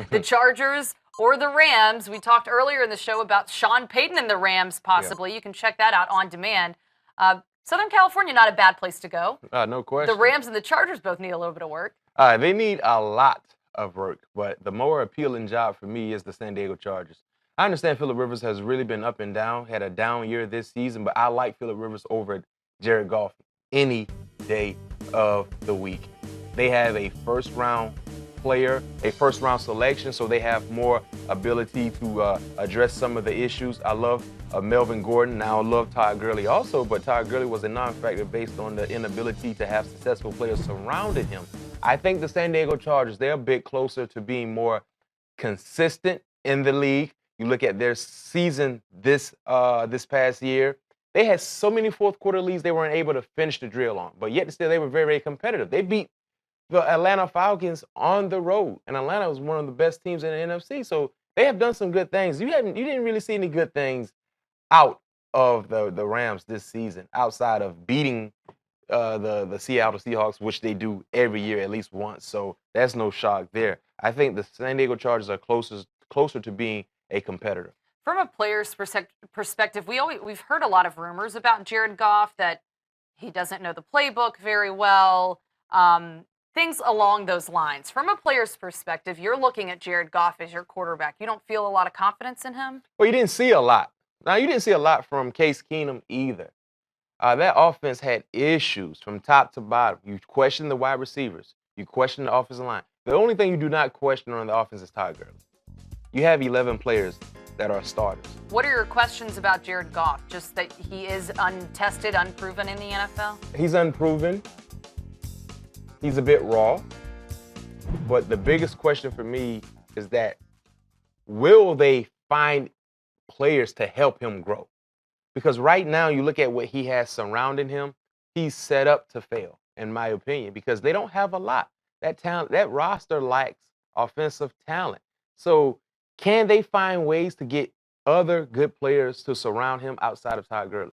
the Chargers or the Rams. We talked earlier in the show about Sean Payton and the Rams possibly. Yeah. You can check that out on demand. Southern California, not a bad place to go. No question. The Rams and the Chargers both need a little bit of work. They need a lot of work, but the more appealing job for me is the San Diego Chargers. I understand Phillip Rivers has really been up and down, had a down year this season, but I like Phillip Rivers over Jared Goff any day of the week. They have a first-round player, a first-round selection, so they have more ability to address some of the issues. I love Melvin Gordon. Now I love Todd Gurley also, but Todd Gurley was a non-factor based on the inability to have successful players surrounding him. I think the San Diego Chargers, they're a bit closer to being more consistent in the league. You look at their season this past year, they had so many fourth-quarter leads they weren't able to finish the drill on, but yet still they were very, very competitive. They beat the Atlanta Falcons on the road, and Atlanta was one of the best teams in the NFC, so they have done some good things. You didn't really see any good things out of the Rams this season, outside of beating the Seattle Seahawks, which they do every year at least once, so that's no shock there. I think the San Diego Chargers are closer to being a competitor. From a player's perspective, we've heard a lot of rumors about Jared Goff, that he doesn't know the playbook very well, things along those lines. From a player's perspective, you're looking at Jared Goff as your quarterback. You don't feel a lot of confidence in him? Well, you didn't see a lot. Now, you didn't see a lot from Case Keenum either. That offense had issues from top to bottom. You question the wide receivers. You question the offensive line. The only thing you do not question on the offense is Todd Gurley. You have 11 players that are starters. What are your questions about Jared Goff? Just that he is untested, unproven in the NFL? He's unproven. He's a bit raw. But the biggest question for me is that, will they find players to help him grow? Because right now, you look at what he has surrounding him, he's set up to fail, in my opinion, because they don't have a lot. That roster lacks offensive talent. So can they find ways to get other good players to surround him outside of Todd Gurley?